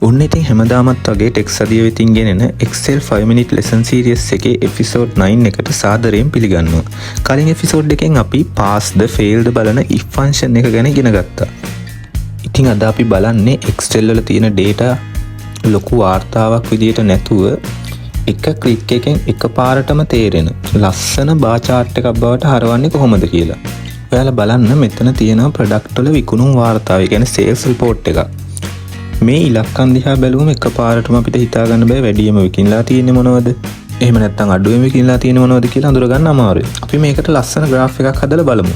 ඔන්න ඉතින් හැමදාමත් වගේ ටෙක්ස් අධිය වෙතින් ගෙනෙන Excel 5 minute lesson series එකේ episode 9 එකට සාදරයෙන් පිළිගන්නවා. කලින් episode එකෙන් අපි pass the fail the බලන if function එක ගැන ඉගෙන ගත්තා. ඉතින් අද අපි බලන්නේ Excel වල තියෙන data ලොකු වාර්තාවක් විදියට නැතුව එක ක්ලික් එකෙන් එකපාරටම තේරෙන ලස්සන bar chart එකක් බවට හරවන්නේ කොහොමද කියලා. ඔයාලා බලන්න මෙතන තියෙන product වල විකුණුම් වාර්තාව, ඒ කියන්නේ sales report එකක්. මේ ඉලක්කම් දිහා බැලුවම එකපාරටම අපිට හිතා ගන්න බෑ වැඩියම විකිනලා තියෙන්නේ මොනවද, එහෙම නැත්නම් අඩුවෙන් විකිනලා තියෙන්නේ මොනවද කියලා අඳුර ගන්න අමාරුයි. අපි මේකට ලස්සන graph එකක් හදලා බලමු.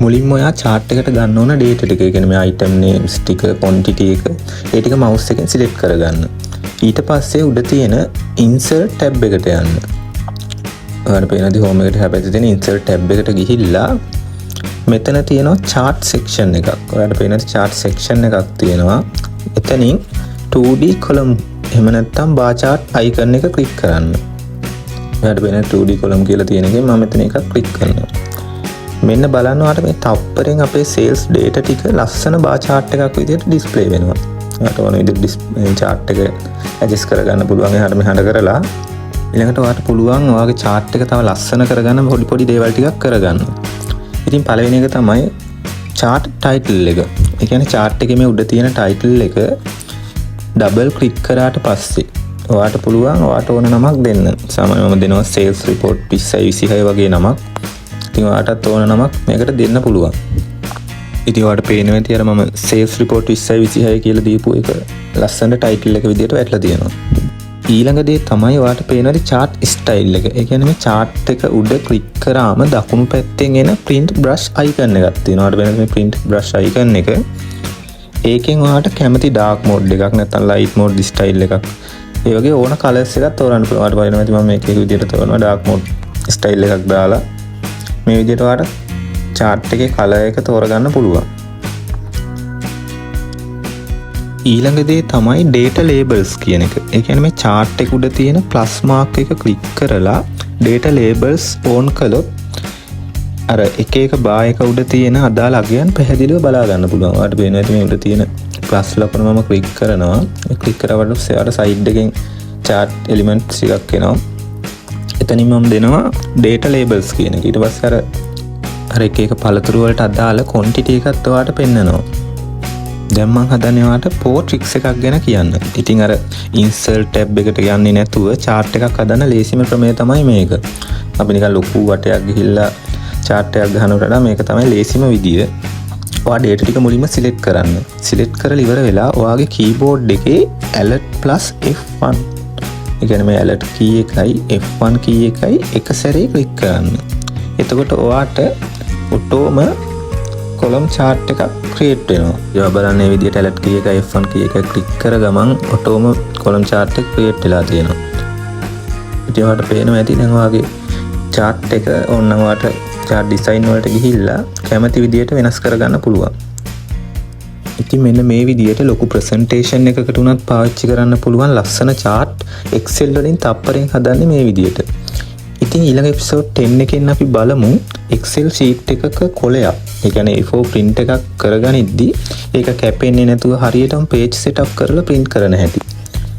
මුලින්ම ඔයා chart එකට ගන්න ඕන data ටික, ඒ කියන්නේ මේ item names ටික, quantity එක, ඒ ටික mouse එකෙන් select කරගන්න. ඊට පස්සේ උඩ තියෙන insert tab එකට යන්න. ඔයාලට පේනදී home එකට හැපැත්තේ තියෙන insert tab එකට ගිහිල්ලා මෙතන තියෙනවා chart section එකක්. ඔයාලට පේන chart section එකක් තියෙනවා. එතනින් 2D column එහෙම නැත්නම් bar chart icon එක click කරන්න. ඔයාලට පේන 2D column කියලා තියෙන එකෙන් මම මෙතන එකක් click කරනවා. මෙන්න බලන්න ඔයාලට මේ තප්පරෙන් අපේ sales data ටික ලස්සන bar chart එකක් විදිහට display වෙනවා. ඔයාලට ඕන විදිහට chart එක adjust කරගන්න පුළුවන් එහාට මෙහාට කරලා. ඊළඟට ඔයාලට පුළුවන් ඔයාගේ chart එක තව ලස්සන කරගන්න පොඩි දේවල් ටිකක් කරගන්න. ඉතින් පළවෙනි එක තමයි chart title එක. ඒ කියන්නේ chart එකේ මේ උඩ තියෙන title එක double click කරාට පස්සේ ඔයාට පුළුවන් ඔයාට ඕන නමක් දෙන්න. සාමාන්‍යයෙන් මම දෙනවා sales report 2026 වගේ නමක්. ඉතින් ඔයාටත් ඕන නමක් මේකට දෙන්න පුළුවන්. ඉතින් ඔයාට පේනවා ඇති අර මම sales report 2026 කියලා දීපු එක ලස්සන title එක විදිහට වැටලා තියෙනවා. ඊළඟ දේ තමයි ඔයාට පේනවාද chart style එක. ඒ කියන්නේ මේ chart එක උඩ click කරාම දකුණු පැත්තෙන් එන print brush icon එකක් තියෙනවා. ඔයාට වෙන මේ print brush icon එක. ඒකෙන් ඔයාට කැමති dark mode එකක් නැත්නම් light mode style එකක්. ඒ වගේ ඕන colors එකක් තෝරන්න පුළුවන්. ඔයාට බලන්න ඇති මම මේක විදිහට තෝරනවා dark mode style එකක් දාලා. මේ විදිහට ඔයාට chart එකේ color එක තෝරගන්න පුළුවන්. ඊළඟ දේ තමයි data labels කියන එක. ඒ කියන්නේ මේ chart එක උඩ තියෙන plus mark එක click කරලා data labels on කළොත් අර එක එක bar එක උඩ තියෙන අදාළ අගයන් පැහැදිලිව බලා ගන්න පුළුවන්. ඔයාලට පේනවා ඇති මේ උඩ තියෙන plus ලකුණ මම click කරනවා. click කරාට පස්සේ අර side එකෙන් chart elements ටිකක් එනවා. එතනින් මම දෙනවා data labels කියන එක. ඊට පස්සේ අර එක එක පළතුරු වලට අදාළ quantity එකත් ඔයාලට පෙන්නනවා. දැන් මම හදන්නේ ඔයාලට portraits එකක් ගැන කියන්න. ඉතින් අර insert tab එකට යන්නේ නැතුව chart එකක් හදන්න ලේසිම ක්‍රමය තමයි මේක. අපි නිකන් ලොකු වටයක් ගිහිල්ලා chart එකක් ගන්නවට වඩා මේක තමයි ලේසිම විදිය. ඔයා data ටික මුලින්ම select කරන්න. select කරලා ඉවර වෙලා ඔයාගේ keyboard එකේ alt plus F1. ඒ කියන්නේ මේ alt key එකයි F1 key එකයි එක සැරේ click කරන්න. එතකොට ඔයාට ඔටෝම column chart එකක් create වෙනවා. ඒවා බලන්න මේ විදිහට alt key එක F1 key එක click කර ගමන් ඔටෝම column chart එක create වෙලා තියෙනවා. ඉතින් ඔයාලට පේනවා ඇති දැන් ඔයාගේ chart එක ඕනනම් ඔයාලට chart design වලට ගිහිල්ලා කැමති විදිහට වෙනස් කරගන්න පුළුවන්. ඉතින් මෙන්න මේ විදිහට ලොකු presentation එකකට උනත් පාවිච්චි කරන්න පුළුවන් ලස්සන chart Excel වලින් තප්පරෙන් හදන්නේ මේ විදිහට. ඉතින් ඊළඟ episode 10 එකෙන් අපි බලමු Excel sheet එකක කොලයක්. ඒ කියන්නේ A4 print එකක් කරගනිද්දි ඒක කැපෙන්නේ නැතුව හරියටම page setup කරලා print කරන හැටි.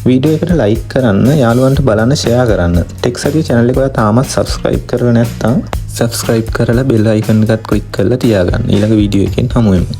වීඩියෝ එකට like කරන්න, යාළුවන්ට බලන්න share කරන්න. TechSadio channel එක ඔයා තාමත් subscribe කරලා නැත්නම් subscribe කරලා bell icon එකත් click කරලා තියාගන්න. ඊළඟ වීඩියෝ එකෙන් හමු වෙමු.